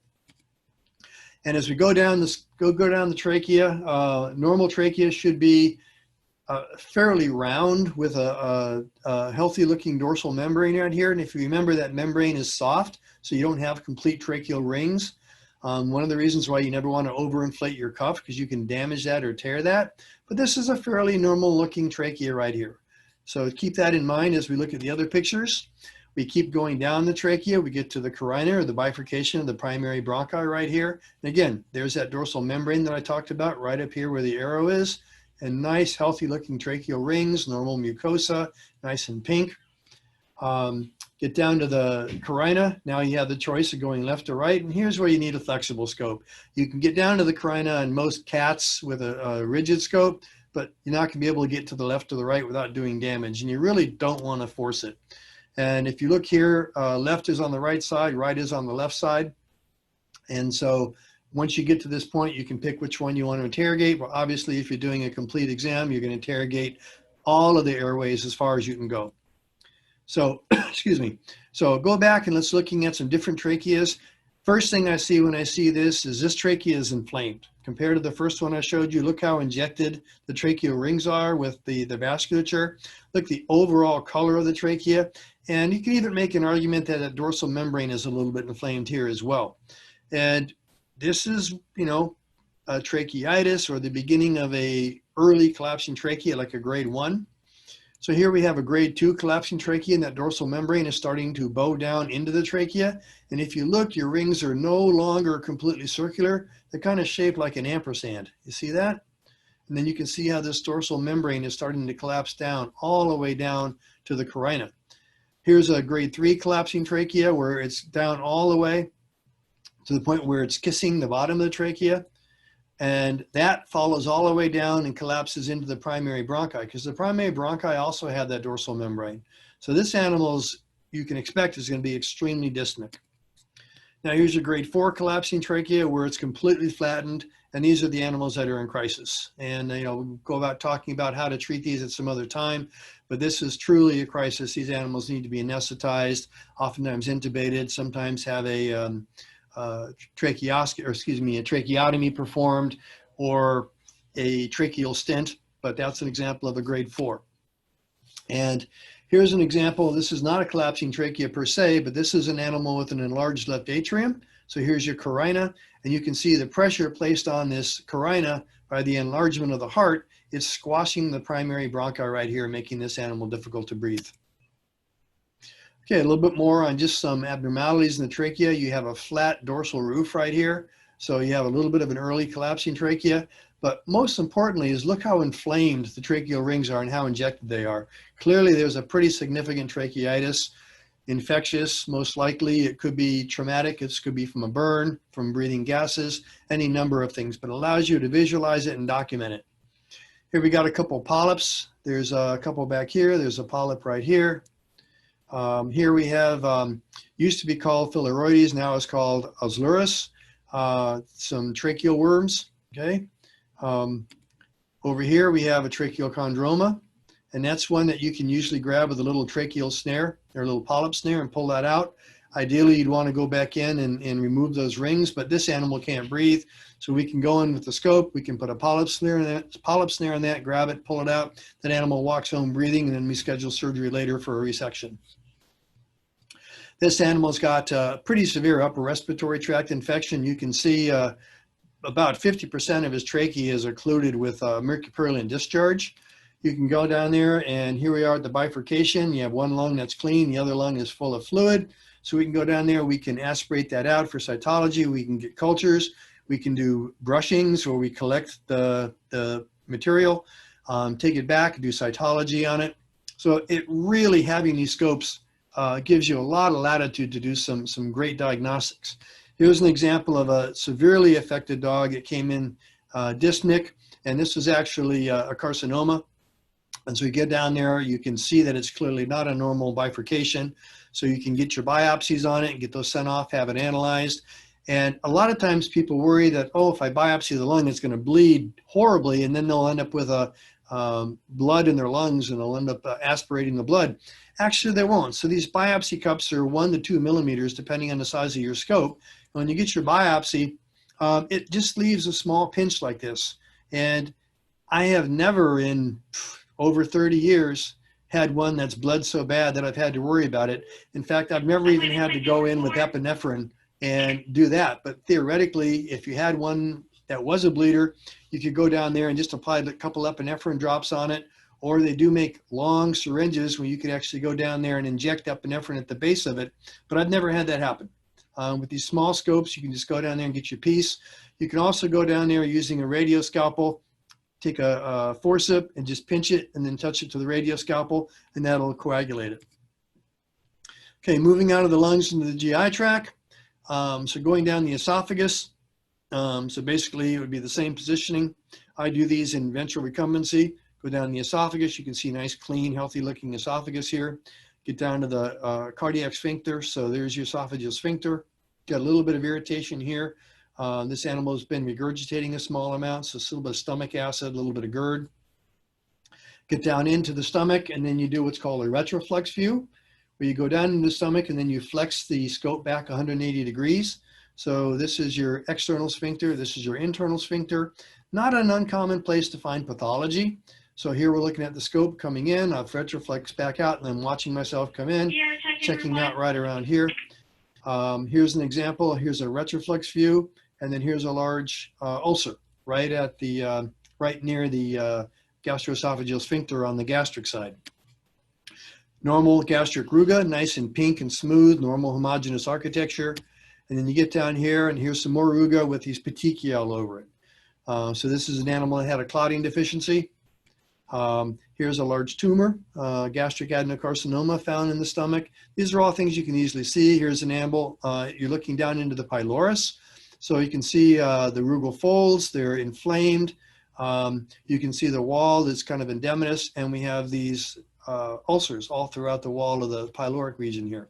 And as we go down the trachea, normal trachea should be fairly round with a healthy looking dorsal membrane right here. And if you remember, that membrane is soft, so you don't have complete tracheal rings. One of the reasons why you never want to overinflate your cuff, because you can damage that or tear that. But this is a fairly normal looking trachea right here. So keep that in mind as we look at the other pictures. We keep going down the trachea. We get to the carina, or the bifurcation of the primary bronchi right here. And again, there's that dorsal membrane that I talked about right up here where the arrow is. And nice, healthy looking tracheal rings, normal mucosa, nice and pink. Get down to the carina. Now you have the choice of going left or right. And here's where you need a flexible scope. You can get down to the carina in most cats with a rigid scope, but you're not going to be able to get to the left or the right without doing damage. And you really don't want to force it. And if you look here, left is on the right side, right is on the left side. And so once you get to this point, you can pick which one you want to interrogate. Well, obviously, if you're doing a complete exam, you're going to interrogate all of the airways as far as you can go. So, excuse me. So go back and let's looking at some different tracheas. First thing I see when I see this is trachea is inflamed. Compared to the first one I showed you, look how injected the tracheal rings are with the vasculature. Look the overall color of the trachea. And you can even make an argument that the dorsal membrane is a little bit inflamed here as well. And this is, you know, a tracheitis or the beginning of a early collapsing trachea, like a grade 1. So here we have a grade 2 collapsing trachea, and that dorsal membrane is starting to bow down into the trachea. And if you look, your rings are no longer completely circular. They're kind of shaped like an ampersand. You see that? And then you can see how this dorsal membrane is starting to collapse down all the way down to the carina. Here's a grade 3 collapsing trachea where it's down all the way to the point where it's kissing the bottom of the trachea. And that follows all the way down and collapses into the primary bronchi, because the primary bronchi also have that dorsal membrane. So this animal's, you can expect, is going to be extremely dyspneic. Now here's a grade 4 collapsing trachea where it's completely flattened, and these are the animals that are in crisis. And you know, we'll go about talking about how to treat these at some other time, but this is truly a crisis. These animals need to be anesthetized, oftentimes intubated, sometimes have a tracheotomy performed or a tracheal stent, but that's an example of a grade 4. And here's an example. This is not a collapsing trachea per se, but this is an animal with an enlarged left atrium. So here's your carina, and you can see the pressure placed on this carina by the enlargement of the heart. It's squashing the primary bronchi right here, making this animal difficult to breathe. Okay, a little bit more on just some abnormalities in the trachea. You have a flat dorsal roof right here. So you have a little bit of an early collapsing trachea. But most importantly is look how inflamed the tracheal rings are and how injected they are. Clearly there's a pretty significant tracheitis, infectious, most likely. It could be traumatic. It could be from a burn, from breathing gases, any number of things, but it allows you to visualize it and document it. Here we got a couple polyps. There's a couple back here. There's a polyp right here. Here we have, used to be called Phylloides, now it's called Osluris, some tracheal worms, okay? Over here we have a tracheal chondroma, and that's one that you can usually grab with a little tracheal snare or a little polyp snare and pull that out. Ideally, you'd want to go back in and remove those rings, but this animal can't breathe, so we can go in with the scope, we can put a polyp snare in that, grab it, pull it out, that animal walks home breathing, and then we schedule surgery later for a resection. This animal's got a pretty severe upper respiratory tract infection. You can see about 50% of his trachea is occluded with mercupurulent discharge. You can go down there, and here we are at the bifurcation. You have one lung that's clean, the other lung is full of fluid. So we can go down there, we can aspirate that out for cytology, we can get cultures, we can do brushings where we collect the material, take it back, do cytology on it. So it really, having these scopes gives you a lot of latitude to do some great diagnostics. Here's an example of a severely affected dog. It came in dyspneic, and this was actually a carcinoma. And so you get down there, you can see that it's clearly not a normal bifurcation. So you can get your biopsies on it and get those sent off, have it analyzed. And a lot of times people worry that, oh, if I biopsy the lung, it's going to bleed horribly, and then they'll end up with a blood in their lungs, and they'll end up aspirating the blood. Actually, they won't. So these biopsy cups are 1 to 2 millimeters, depending on the size of your scope. When you get your biopsy, it just leaves a small pinch like this. And I have never in over 30 years had one that's bled so bad that I've had to worry about it. In fact, I've never even had to go in with epinephrine and do that. But theoretically, if you had one that was a bleeder, you could go down there and just apply a couple epinephrine drops on it. Or they do make long syringes where you could actually go down there and inject epinephrine at the base of it. But I've never had that happen. With these small scopes, you can just go down there and get your piece. You can also go down there using a radioscalpel, take a forcep and just pinch it and then touch it to the radioscalpel, and that'll coagulate it. Okay, moving out of the lungs into the GI tract. So going down the esophagus. So basically it would be the same positioning. I do these in ventral recumbency. Go down the esophagus. You can see nice, clean, healthy looking esophagus here. Get down to the cardiac sphincter. So there's your esophageal sphincter. Got a little bit of irritation here. This animal has been regurgitating a small amount, so it's a little bit of stomach acid, a little bit of GERD. Get down into the stomach, and then you do what's called a retroflex view, where you go down into the stomach and then you flex the scope back 180 degrees. So this is your external sphincter, this is your internal sphincter. Not an uncommon place to find pathology. So here we're looking at the scope coming in, I've retroflex back out, and I'm watching myself come in, checking out right around here. Here's an example, here's a retroflex view, and then here's a large ulcer right at the, right near the gastroesophageal sphincter on the gastric side. Normal gastric ruga, nice and pink and smooth, normal homogeneous architecture. And then you get down here, and here's some more ruga with these petechiae all over it. So this is an animal that had a clotting deficiency. Here's a large tumor, gastric adenocarcinoma found in the stomach. These are all things you can easily see. Here's an animal, you're looking down into the pylorus. So you can see the rugal folds, they're inflamed. You can see the wall that's kind of endematous, and we have these ulcers all throughout the wall of the pyloric region here.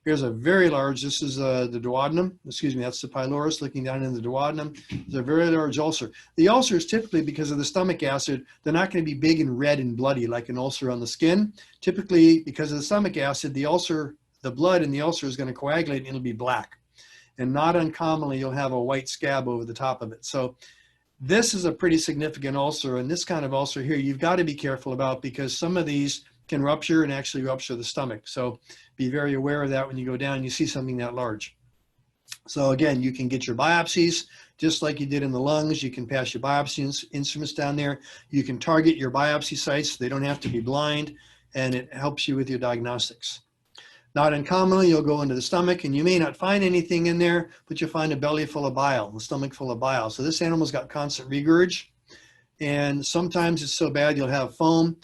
Here's a very large, this is the duodenum, excuse me, that's the pylorus looking down in the duodenum. It's a very large ulcer. The ulcers typically, because of the stomach acid, they're not going to be big and red and bloody like an ulcer on the skin. Typically, because of the stomach acid, the ulcer, the blood in the ulcer is going to coagulate and it'll be black. And not uncommonly, you'll have a white scab over the top of it. So this is a pretty significant ulcer, and this kind of ulcer here, you've got to be careful about, because some of these can rupture and actually rupture the stomach. So be very aware of that when you go down and you see something that large. So again, you can get your biopsies just like you did in the lungs. You can pass your biopsy instruments down there. You can target your biopsy sites. They don't have to be blind, and it helps you with your diagnostics. Not uncommonly, you'll go into the stomach and you may not find anything in there, but you'll find a belly full of bile, a stomach full of bile. So this animal's got constant regurg, and sometimes it's so bad you'll have foam.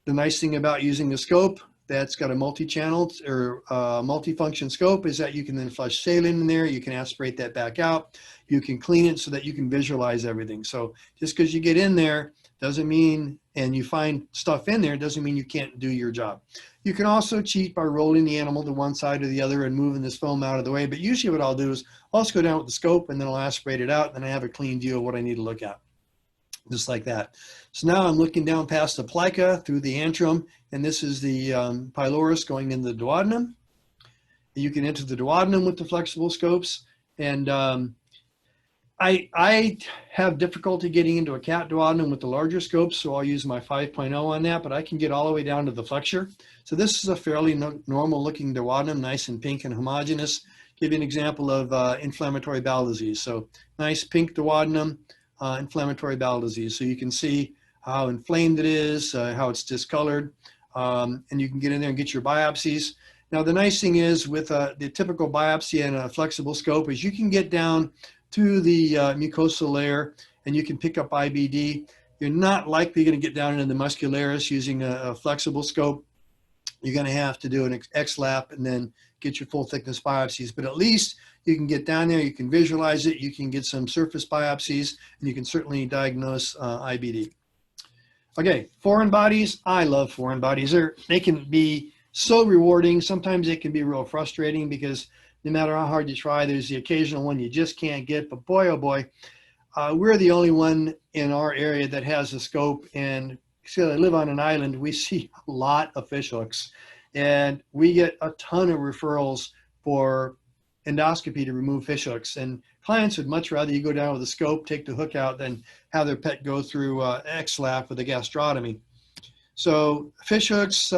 The nice thing about using a scope that's got a multi-channel or multi-function scope is that you can then flush saline in there. You can aspirate that back out. You can clean it so that you can visualize everything. So just because you get in there doesn't mean, and you find stuff in there, doesn't mean you can't do your job. You can also cheat by rolling the animal to one side or the other and moving this foam out of the way. But usually what I'll do is I'll just go down with the scope and then I'll aspirate it out, and then I have a clean view of what I need to look at. Just like that. So now I'm looking down past the plica through the antrum, and this is the pylorus going into the duodenum. You can enter the duodenum with the flexible scopes, and I have difficulty getting into a cat duodenum with the larger scopes, so I'll use my 5.0 on that, but I can get all the way down to the flexure. So this is a fairly normal looking duodenum, nice and pink and homogeneous. Give you an example of inflammatory bowel disease. So nice pink duodenum, inflammatory bowel disease. So you can see how inflamed it is, how it's discolored, and you can get in there and get your biopsies. Now the nice thing is with the typical biopsy and a flexible scope is you can get down to the mucosal layer and you can pick up IBD. You're not likely going to get down into the muscularis using a flexible scope. You're going to have to do an X-lap and then get your full thickness biopsies, but at least you can get down there, you can visualize it, you can get some surface biopsies, and you can certainly diagnose IBD. Okay, foreign bodies. I love foreign bodies. They can be so rewarding. Sometimes they can be real frustrating because no matter how hard you try, there's the occasional one you just can't get, but boy, oh boy, we're the only one in our area that has a scope, and so I live on an island, we see a lot of fish hooks, and we get a ton of referrals for endoscopy to remove fish hooks, and clients would much rather you go down with a scope, take the hook out, than have their pet go through X-lap with a gastrotomy. So fish hooks,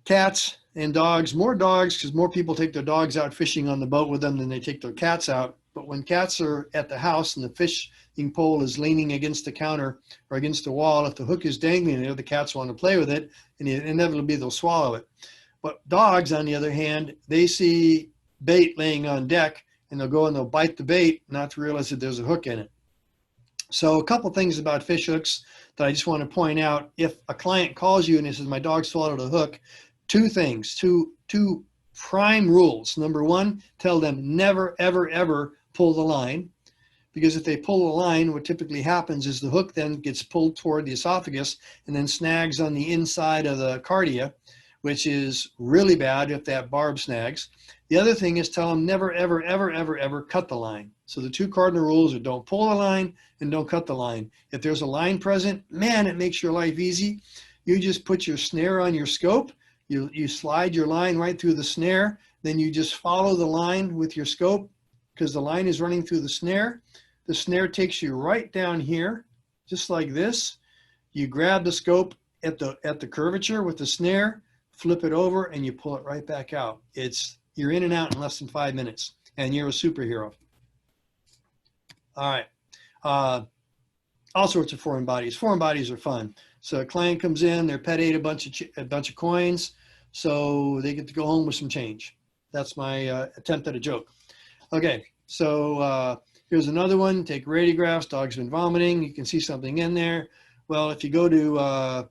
cats and dogs, more dogs because more people take their dogs out fishing on the boat with them than they take their cats out. But when cats are at the house and the fishing pole is leaning against the counter or against the wall, if the hook is dangling there, the cats want to play with it, and inevitably they'll swallow it. But dogs, on the other hand, they see bait laying on deck, and they'll go and they'll bite the bait, not to realize that there's a hook in it. So a couple things about fish hooks that I just want to point out. If a client calls you and he says, my dog swallowed a hook, two things, two prime rules. Number one, tell them never, ever, ever pull the line, because if they pull the line, what typically happens is the hook then gets pulled toward the esophagus and then snags on the inside of the cardia, which is really bad if that barb snags. The other thing is tell them never, ever, ever, ever, ever cut the line. So the 2 cardinal rules are don't pull the line and don't cut the line. If there's a line present, man, it makes your life easy. You just put your snare on your scope. You slide your line right through the snare. Then you just follow the line with your scope because the line is running through the snare. The snare takes you right down here, just like this. You grab the scope at the curvature with the snare, flip it over, and you pull it right back out. You're in and out in less than 5 minutes, and you're a superhero. All right. All sorts of foreign bodies. Foreign bodies are fun. So a client comes in, their pet ate a bunch of coins, so they get to go home with some change. That's my attempt at a joke. Okay, so here's another one. Take radiographs. Dog's been vomiting. You can see something in there. Well, if you go to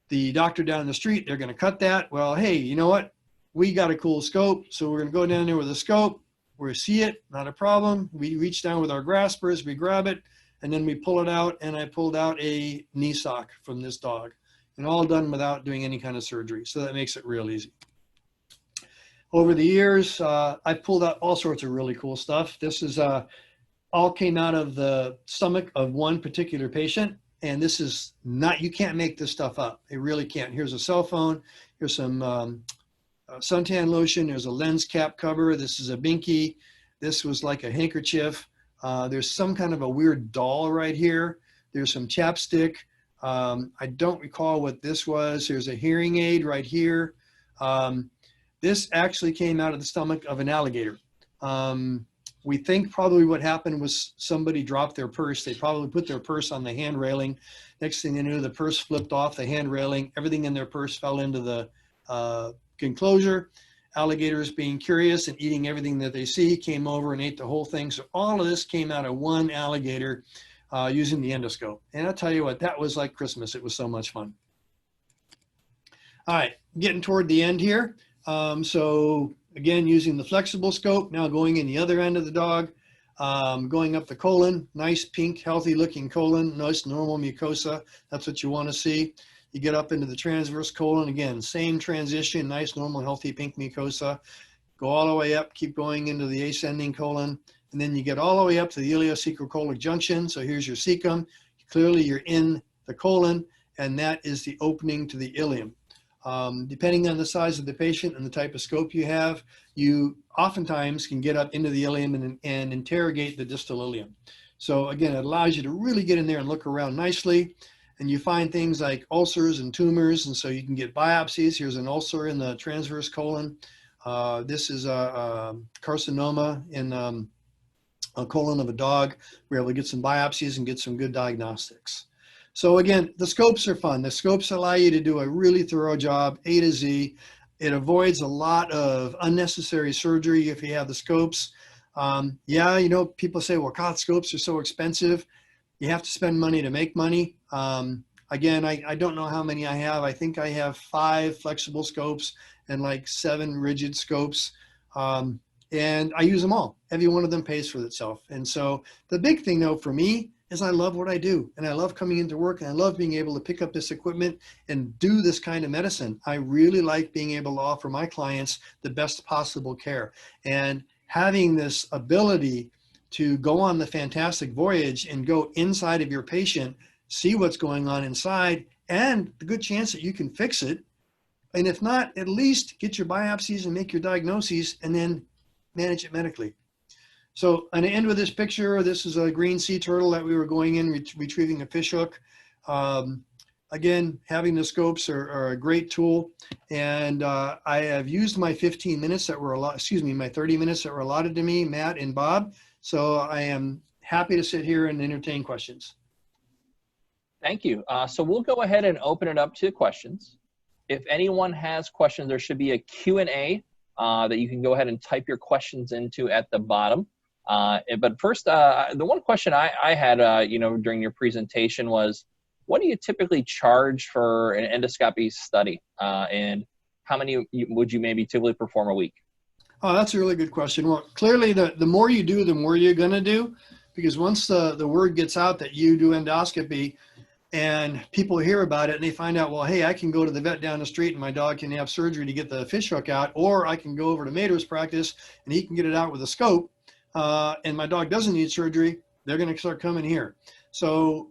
the doctor down the street, they're going to cut that. Well, hey, you know what? We got a cool scope, so we're going to go down there with a scope. We see it, not a problem. We reach down with our graspers, we grab it, and then we pull it out, and I pulled out a knee sock from this dog, and all done without doing any kind of surgery, so that makes it real easy. Over the years, I pulled out all sorts of really cool stuff. This is all came out of the stomach of one particular patient, and this is not, you can't make this stuff up. It really can't. Here's a cell phone, here's some suntan lotion, there's a lens cap cover, this is a binky, this was like a handkerchief, there's some kind of a weird doll right here, there's some chapstick, I don't recall what this was, there's a hearing aid right here. This actually came out of the stomach of an alligator. We think probably what happened was somebody dropped their purse, they probably put their purse on the hand railing, next thing they knew the purse flipped off the hand railing, everything in their purse fell into the enclosure. Alligators, being curious and eating everything that they see, came over and ate the whole thing. So all of this came out of one alligator using the endoscope. And I'll tell you what, that was like Christmas. It was so much fun. All right, getting toward the end here. So again, using the flexible scope, now going in the other end of the dog, going up the colon, nice pink, healthy looking colon, nice normal mucosa. That's what you want to see. You get up into the transverse colon, again, same transition, nice, normal, healthy pink mucosa. Go all the way up, keep going into the ascending colon, and then you get all the way up to the ileocecrocolon junction. So here's your cecum. Clearly you're in the colon, and that is the opening to the ileum. Depending on the size of the patient and the type of scope you have, you oftentimes can get up into the ileum and interrogate the distal ileum. So again, it allows you to really get in there and look around nicely. And you find things like ulcers and tumors, and so you can get biopsies. Here's an ulcer in the transverse colon. This is a carcinoma in a colon of a dog. We're able to get some biopsies and get some good diagnostics. So again, the scopes are fun. The scopes allow you to do a really thorough job, A to Z. It avoids a lot of unnecessary surgery if you have the scopes. Yeah, you know, people say, well, God, scopes are so expensive. You have to spend money to make money. Again, I don't know how many I have. I think I have 5 flexible scopes and like 7 rigid scopes. And I use them all. Every one of them pays for itself. And so the big thing though for me is I love what I do. And I love coming into work, and I love being able to pick up this equipment and do this kind of medicine. I really like being able to offer my clients the best possible care. And having this ability to go on the fantastic voyage and go inside of your patient, see what's going on inside, and the good chance that you can fix it. And if not, at least get your biopsies and make your diagnoses and then manage it medically. So I'm gonna end with this picture. This is a green sea turtle that we were going in, retrieving a fish hook. Again, having the scopes are a great tool. And I have used my 15 minutes that were my 30 minutes that were allotted to me, Matt and Bob. So I am happy to sit here and entertain questions. Thank you. So we'll go ahead and open it up to questions. If anyone has questions, there should be a Q&A that you can go ahead and type your questions into at the bottom. But first, the one question I had, you know, during your presentation was, what do you typically charge for an endoscopy study? And how many would you maybe typically perform a week? Oh, that's a really good question. Well, clearly the more you do, the more you're going to do, because once the word gets out that you do endoscopy, And people hear about it and they find out, well, hey, I can go to the vet down the street and my dog can have surgery to get the fish hook out, or I can go over to Mater's practice and he can get it out with a scope, and my dog doesn't need surgery. They're going to start coming here. So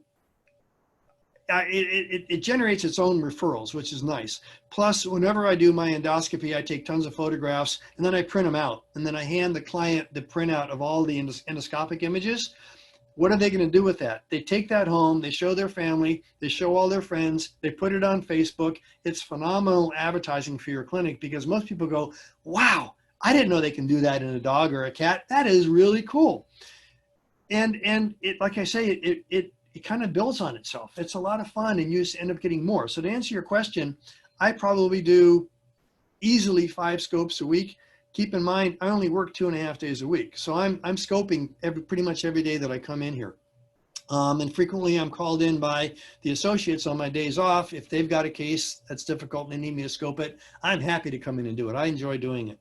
it generates its own referrals, which is nice. Plus, whenever I do my endoscopy, I take tons of photographs and then I print them out. And then I hand the client the printout of all the endoscopic images. What are they going to do with that? They take that home, they show their family, they show all their friends, they put it on Facebook. It's phenomenal advertising for your clinic, because most people go, wow, I didn't know they can do that in a dog or a cat. That is really cool. And it, like I say, it kind of builds on itself. It's a lot of fun, and you just end up getting more. So to answer your question, I probably do easily 5 scopes a week. Keep in mind, I only work 2.5 days a week. So I'm scoping pretty much every day that I come in here. And frequently I'm called in by the associates on my days off. If they've got a case that's difficult and they need me to scope it, I'm happy to come in and do it. I enjoy doing it.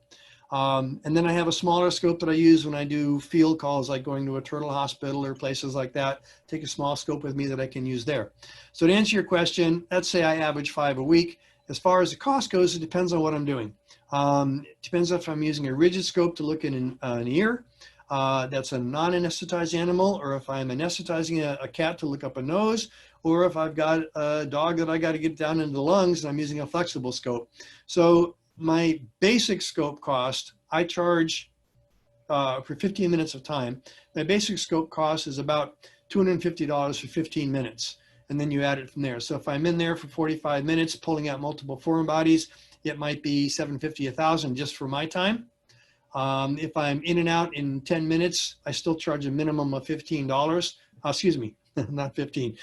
And then I have a smaller scope that I use when I do field calls, like going to a turtle hospital or places like that. Take a small scope with me that I can use there. So to answer your question, let's say I average 5 a week. As far as the cost goes, it depends on what I'm doing. It depends if I'm using a rigid scope to look at an ear that's a non-anesthetized animal, or if I'm anesthetizing a cat to look up a nose, or if I've got a dog that I got to get down into the lungs and I'm using a flexible scope. So my basic scope cost, I charge for 15 minutes of time. My basic scope cost is about $250 for 15 minutes. And then you add it from there. So if I'm in there for 45 minutes pulling out multiple foreign bodies, it might be $750, $1,000 just for my time. If I'm in and out in 10 minutes, I still charge a minimum of $15. Excuse me, not 15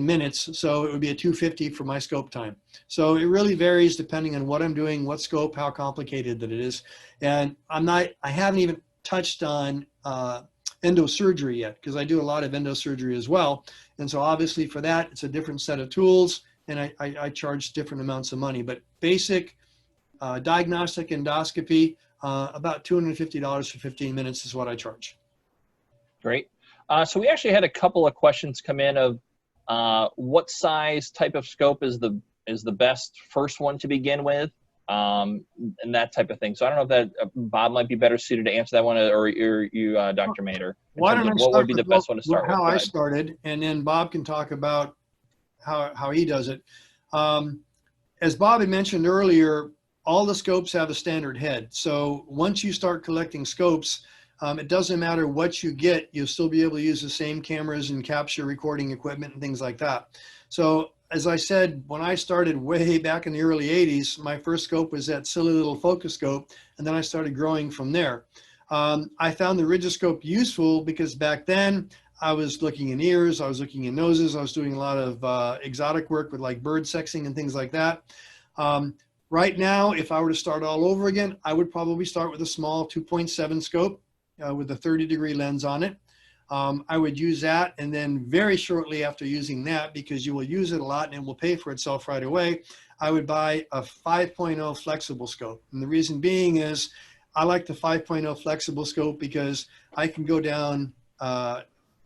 minutes. So it would be a $250 for my scope time. So it really varies depending on what I'm doing, what scope, how complicated that it is. And I haven't even touched on endosurgery yet, because I do a lot of endosurgery as well. And so obviously for that, it's a different set of tools, and I charge different amounts of money. But basic diagnostic endoscopy, about $250 for 15 minutes is what I charge. Great. So we actually had a couple of questions come in of what size type of scope is the best first one to begin with, and that type of thing. So I don't know if that Bob might be better suited to answer that one, or you, Dr. Mater. Why don't I what would be the best one to start with? How I started, and then Bob can talk about how he does it. As Bob had mentioned earlier, all the scopes have a standard head. So once you start collecting scopes, it doesn't matter what you get, you'll still be able to use the same cameras and capture recording equipment and things like that. So as I said, when I started way back in the early 80s, my first scope was that silly little focus scope, and then I started growing from there. I found the Retroscope useful because back then I was looking in ears, I was looking in noses, I was doing a lot of exotic work with like bird sexing and things like that. Right now, if I were to start all over again, I would probably start with a small 2.7 scope with a 30-degree lens on it. I would use that, and then very shortly after using that, because you will use it a lot and it will pay for itself right away, I would buy a 5.0 flexible scope. And the reason being is I like the 5.0 flexible scope because I can go down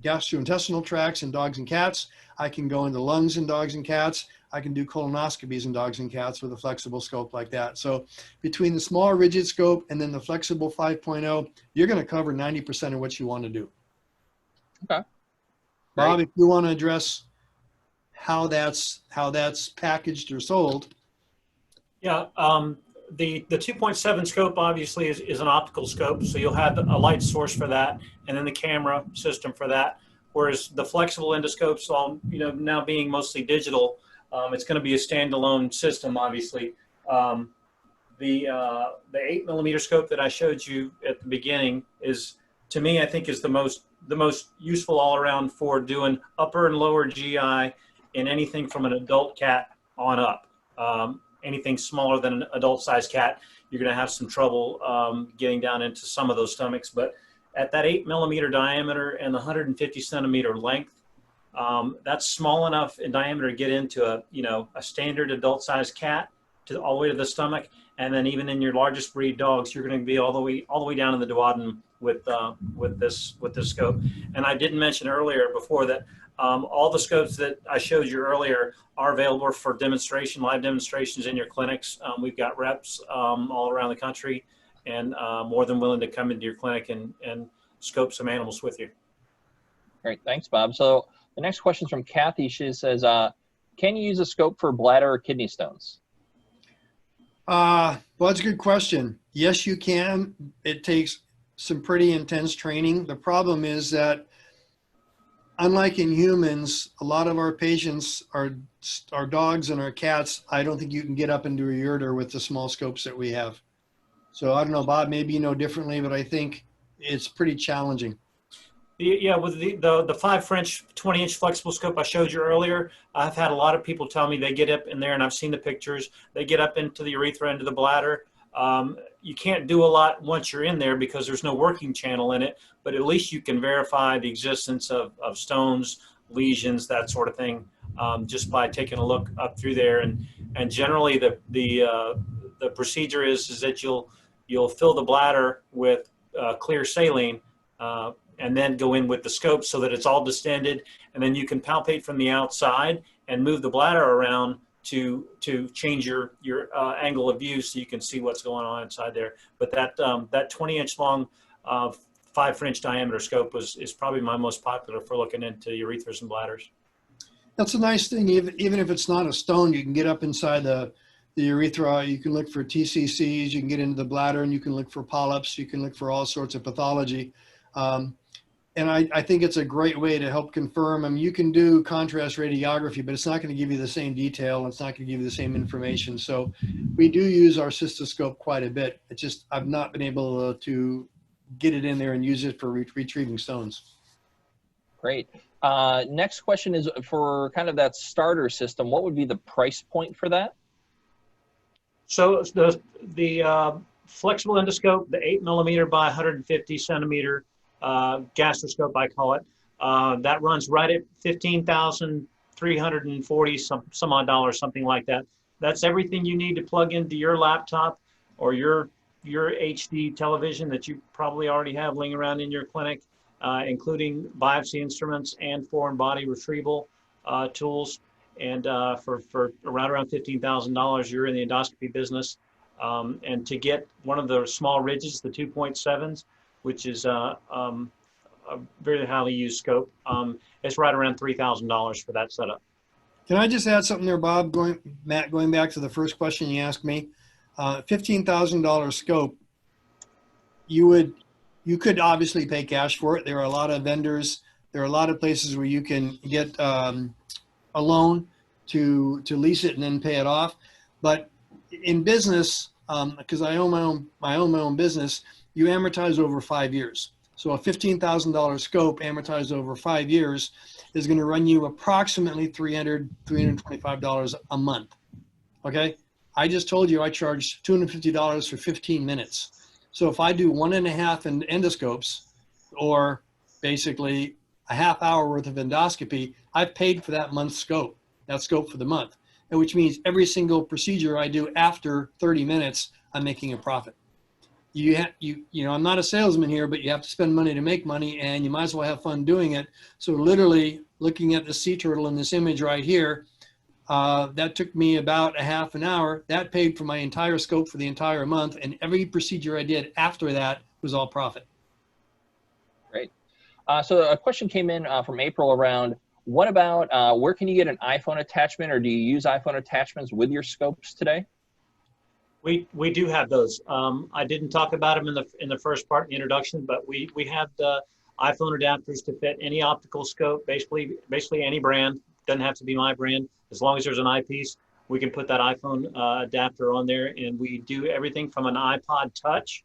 gastrointestinal tracts in dogs and cats. I can go into lungs in dogs and cats. I can do colonoscopies in dogs and cats with a flexible scope like that. So between the small rigid scope and then the flexible 5.0, you're going to cover 90% of what you want to do. Okay. Bob, if you want to address how that's packaged or sold. Yeah, the 2.7 scope obviously is an optical scope, so you'll have a light source for that, and then the camera system for that. Whereas the flexible endoscopes, all now being mostly digital, it's going to be a standalone system, obviously. The 8mm scope that I showed you at the beginning is, to me, I think is the most useful all around for doing upper and lower GI in anything from an adult cat on up. Anything smaller than an adult sized cat, you're going to have some trouble getting down into some of those stomachs. But at that 8mm diameter and the 150 centimeter length, that's small enough in diameter to get into a standard adult sized cat all the way to the stomach. And then even in your largest breed dogs, you're going to be all the way down in the duodenum with this scope. And I didn't mention earlier before that all the scopes that I showed you earlier are available for demonstration, live demonstrations in your clinics. We've got reps all around the country, and more than willing to come into your clinic and scope some animals with you. Great, thanks, Bob. So the next question is from Kathy. She says, can you use a scope for bladder or kidney stones? Well, that's a good question. Yes, you can. It takes some pretty intense training. The problem is that, unlike in humans, a lot of our patients are our dogs and our cats. I don't think you can get up into a ureter with the small scopes that we have. So I don't know, Bob, maybe you know differently, but I think it's pretty challenging. Yeah, with the 5 French 20-inch flexible scope I showed you earlier, I've had a lot of people tell me they get up in there, and I've seen the pictures, they get up into the urethra, into the bladder. You can't do a lot once you're in there because there's no working channel in it, but at least you can verify the existence of stones, lesions, that sort of thing, just by taking a look up through there. And generally the procedure is that you'll fill the bladder with clear saline, and then go in with the scope so that it's all distended, and then you can palpate from the outside and move the bladder around to change your angle of view so you can see what's going on inside there. But that 20-inch long 5 French diameter scope is probably my most popular for looking into urethras and bladders. That's a nice thing. Even if it's not a stone, you can get up inside the urethra. You can look for TCCs. You can get into the bladder, and you can look for polyps. You can look for all sorts of pathology. And I think it's a great way to help confirm. I mean, you can do contrast radiography, but it's not going to give you the same detail. It's not going to give you the same information. So we do use our cystoscope quite a bit. It's just I've not been able to get it in there and use it for retrieving stones. Great. Next question is for kind of that starter system. What would be the price point for that? So the flexible endoscope, the 8mm by 150 centimeter gastroscope, I call it, that runs right at $15,340 some odd dollars, something like that. That's everything you need to plug into your laptop or your HD television that you probably already have laying around in your clinic, including biopsy instruments and foreign body retrieval tools. And for around $15,000, you're in the endoscopy business. And to get one of the small ridges, the 2.7s, which is a very highly used scope, it's right around $3,000 for that setup. Can I just add something there, Bob? Matt, going back to the first question you asked me, $15,000 scope, you could obviously pay cash for it. There are a lot of vendors. There are a lot of places where you can get a loan to lease it and then pay it off. But in business, because I own my own business, you amortize over 5 years. So a $15,000 scope amortized over 5 years is going to run you approximately $325 a month. Okay. I just told you I charge $250 for 15 minutes. So if I do 1.5 endoscopes, or basically a half hour worth of endoscopy, I've paid for that month's scope, that scope for the month. And which means every single procedure I do after 30 minutes, I'm making a profit. You know, I'm not a salesman here, but you have to spend money to make money, and you might as well have fun doing it. So literally looking at the sea turtle in this image right here, that took me about a half an hour. That paid for my entire scope for the entire month, and every procedure I did after that was all profit. Great. So a question came in from April around, what about where can you get an iPhone attachment, or do you use iPhone attachments with your scopes today? We do have those. I didn't talk about them in the first part, in the introduction, but we have the iPhone adapters to fit any optical scope, basically any brand. Doesn't have to be my brand. As long as there's an eyepiece, we can put that iPhone adapter on there, and we do everything from an iPod Touch,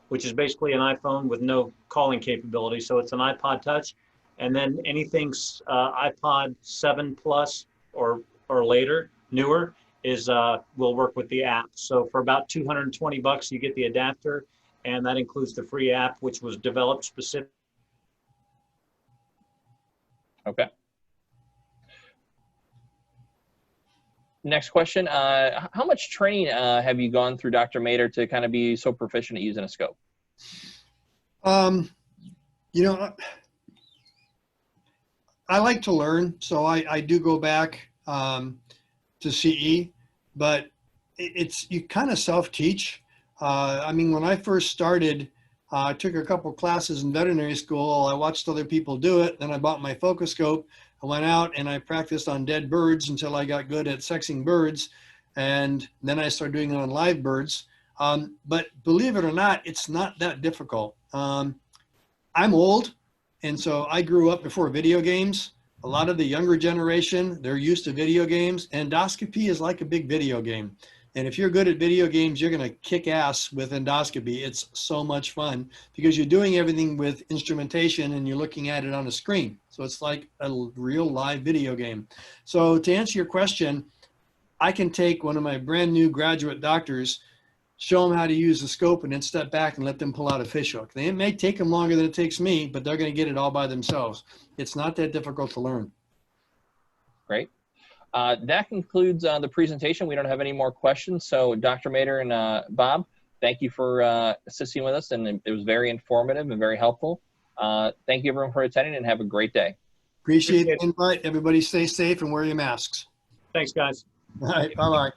which is basically an iPhone with no calling capability. So it's an iPod Touch, and then anything iPod 7 Plus or later, newer, is will work with the app. So for about $220, you get the adapter, and that includes the free app, which was developed specific. Okay. Next question. How much training have you gone through, Dr. Mader, to kind of be so proficient at using a scope? You know, I like to learn, so I do go back to CE, but it's you kind of self-teach. I mean, when I first started, I took a couple classes in veterinary school. I watched other people do it. Then I bought my focuscope. I went out and I practiced on dead birds until I got good at sexing birds. And then I started doing it on live birds. But believe it or not, it's not that difficult. I'm old, and so I grew up before video games. A lot of the younger generation, they're used to video games. Endoscopy is like a big video game. And if you're good at video games, you're going to kick ass with endoscopy. It's so much fun because you're doing everything with instrumentation and you're looking at it on a screen. So it's like a real live video game. So to answer your question, I can take one of my brand new graduate doctors, show them how to use the scope, and then step back and let them pull out a fish hook. It may take them longer than it takes me, but they're going to get it all by themselves. It's not that difficult to learn. Great. That concludes the presentation. We don't have any more questions. So Dr. Mader and Bob, thank you for assisting with us, and it was very informative and very helpful. Thank you everyone for attending, and have a great day. Appreciate the invite. Everybody stay safe and wear your masks. Thanks, guys. All right, bye-bye.